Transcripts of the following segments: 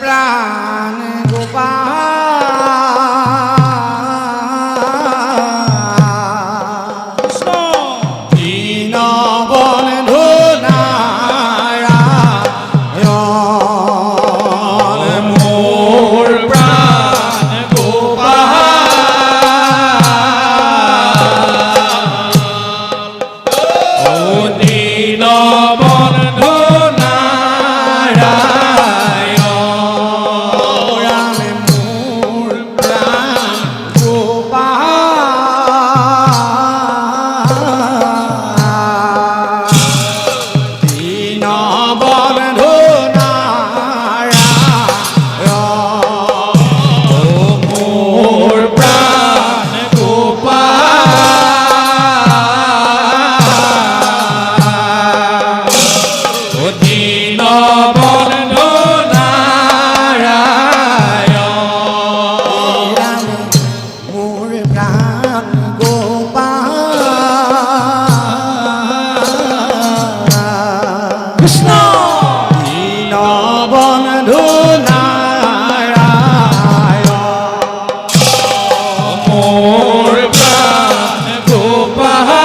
প্রাণ গোপাল দীনবন্ধু নারায়ণ মোর প্রাণ গোপাল ও দীনবন্ধু কৃষ্ণ দীনবন্ধু নারায়ণ মোর প্রাণ গোপাল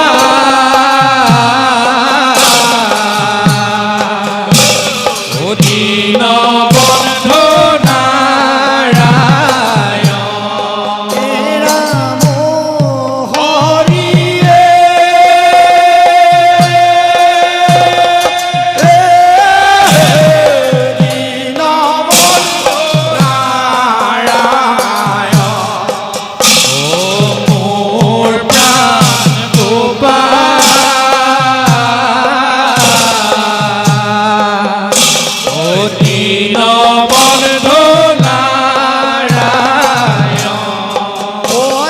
ও দীনবন্ধু নারায়ণ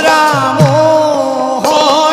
রাম হরি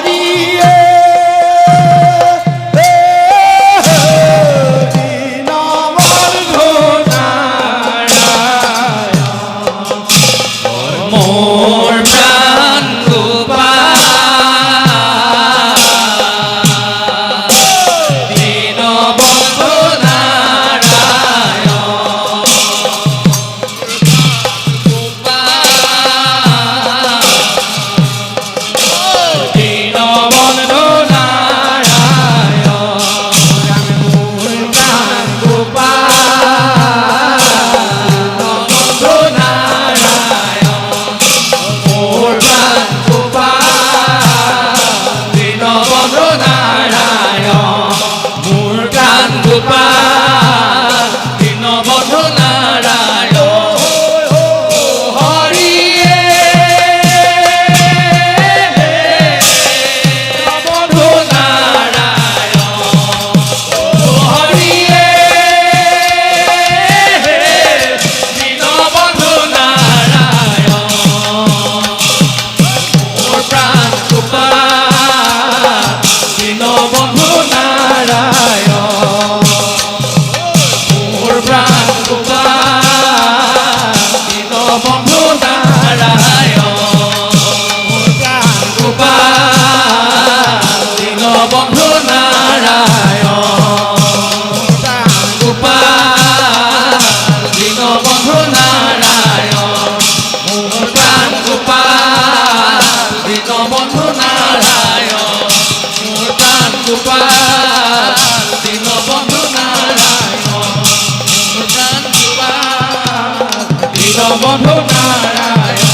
দীনবন্ধু নারায়ণ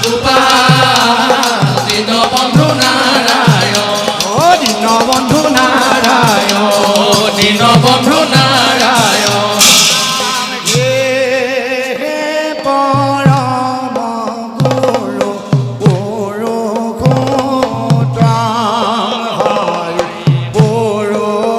গোপাল দীনবন্ধু নারায়ণ ও দীনবন্ধু নারায়ণ দীনবন্ধু নারায়ণ হে পরম গুরু পুরুষোত্তম হরি পুরুষোত্তম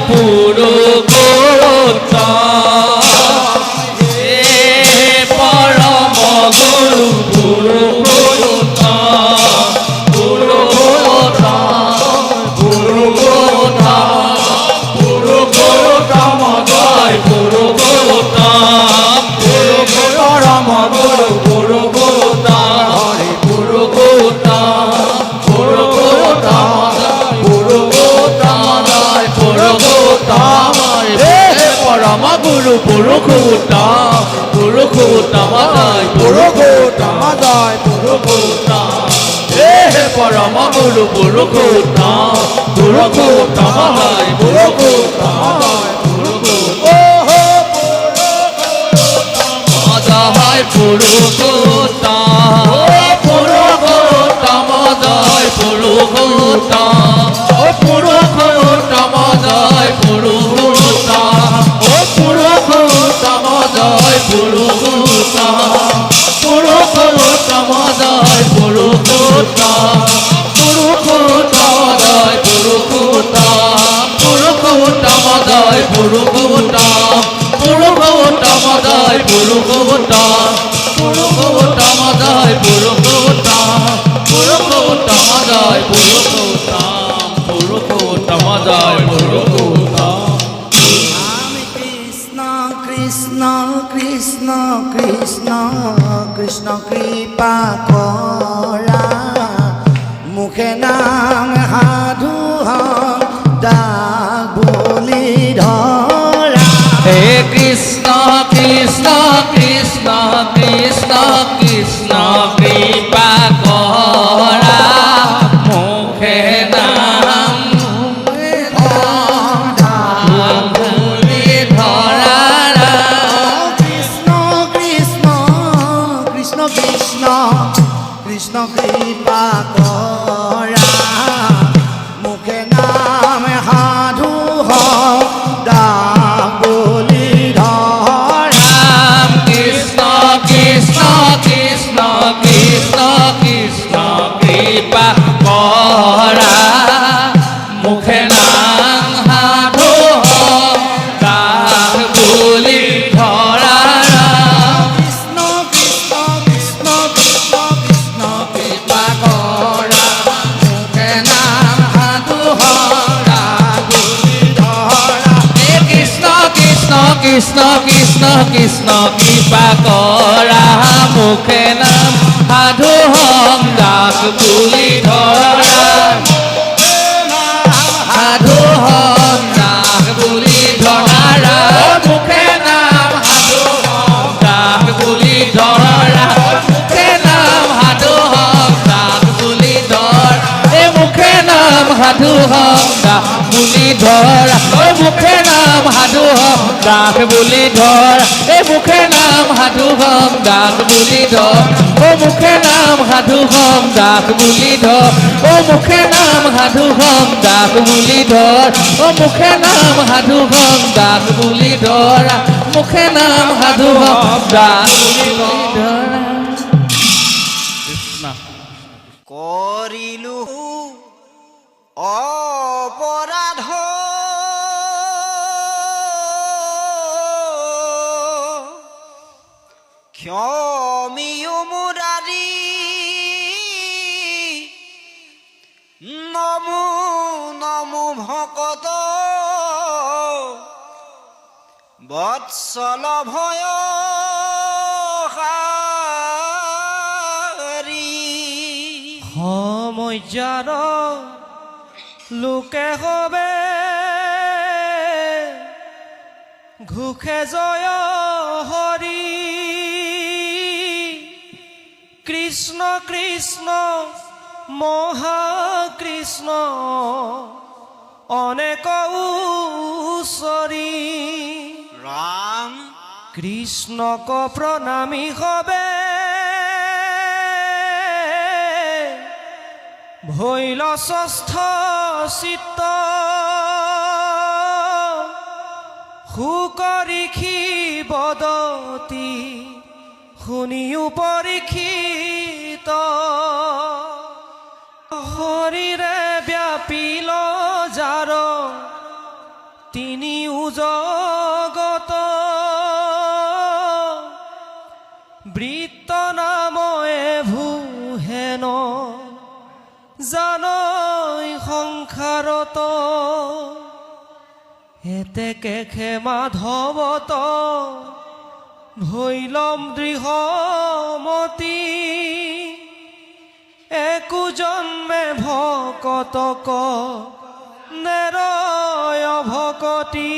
পুৰুষোত্তম হে পৰম গুৰু পুৰুষোত্তম পুৰুষোত্তম পুৰুষোত্তম পুৰুষোত্তম জয় পুৰুষোত্তম পৰম গুৰু পুৰুষোত্তম হৰি পুৰুষোত্তম পুৰুষোত্তম পুৰুষোত্তম জয় পুৰুষোত্তম হে পৰম গুৰু পুৰুষোত্তম পুৰুষোত্তম জয় পুৰুষোত্তম জয় পুৰুষোত্তম হে পৰম গুৰু পুৰুষোত্তম পুৰুষোত্তম জয় পুৰুষোত্তম জয় পুৰুষোত্তম পুৰুষোত্তম জয় পুৰুষোত্তম পুৰুষোত্তম জয় পুৰুষোত্তম পুৰুষোত্তম জয় পুৰুষোত্তম পুৰুষোত্তম জয় পুৰুষোত্তম পুৰুষোত্তম জয় পুৰুষোত্তম পুৰুষোত্তম জয় পুৰুষোত্তম পুৰুষোত্তম জয় পুৰুষোত্তম পুৰুষোত্তম জয় পুৰুষোত্তম পুৰুষোত্তম জয় পুৰুষোত্তম পুৰুষোত্তম জয় পুৰুষোত্তম আমি কৃষ্ণ কৃষ্ণ কৃষ্ণ কৃষ্ণ কৃষ্ণ কৃপা কৰা মুখে নাম সাধু দাগ বুলি ধৰা হে কৃষ্ণ কৃষ্ণ কৃষ্ণ কৃষ্ণ কৃষ্ণ কৃপা কৰা মুখে নাম বুলি ধৰা কৃষ্ণ কৃষ্ণ কৃষ্ণ কৃষ্ণ কৃষ্ণ কৃপা কৰা মুখে নাম সাধু দাগ বুলি ধৰা ৰাম কৃষ্ণ কৃষ্ণ কৃষ্ণ কৃষ্ণ কৃষ্ণ কৃপা কৰা মুখে নাম সাধু দাস বুলি ধৰা কৃষ্ণ কৃষ্ণ কৃষ্ণ কৃষ্ণ কৃষ্ণ কৃপা কৰা মুখে নাম সাধু দাগ বুলি ধৰা হে কৃষ্ণ কৃষ্ণ কৃষ্ণ কৃষ্ণ কৃষ্ণ কৃপা কৰা মুখে নাম সাধু হম দাস বুলি ধৰা সাধু হম দাস বুলি ধৰা মুখে নাম সাধু হম দাস বুলি ধৰা মুখে নাম সাধু হম দাস বুলি ধৰা এই মুখে নাম সাধু হম দাস বুলি ধৰা ঐ মুখে নাম সাধু হম দাস বুলি ধৰা এই মুখে নাম সাধু হম দাস বুলি ধৰ ও মুখে নাম সাধু হম দাস বুলি ধৰ ও মুখে নাম সাধু হম দাস বুলি ধৰ ও মুখে নাম সাধু হম দাস বুলি ধৰা মুখে নাম সাধু হম দাস বুলি ধৰা কৃষ্ণ কৰিলো অপৰাধ ক্ষমিও মুৰাৰী নমো নমো ভকত বৎসল ভয় সমস্যাৰ লোকে হবে ঘুখে জয় হৰি কৃষ্ণ কৃষ্ণ মহাকৃষ্ণ অনেক উচৰি ৰাম কৃষ্ণক প্ৰণামী হবে ভৈল ষষ্ঠ চিত্ত সুকৰিষি বদতি শুনিও পৰীক্ষিত হৰিৰে ব্যাপিল যাৰ জগত বৃত্ত নাময়ে ভূহেন জানৈ সংসাৰত এতেকে মাধৱত ভৈলম দৃঢ়মতি একো জন্মে ভকতক নেৰয় ভকতি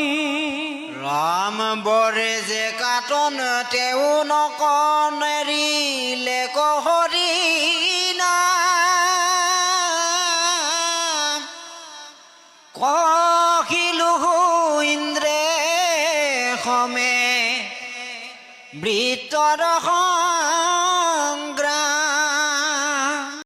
ৰাম বৰে যে কাটন তেও নকনেৰিলে কহৰি নাম কহিলো ইন্দ্ৰে সমে বৃত্তৰ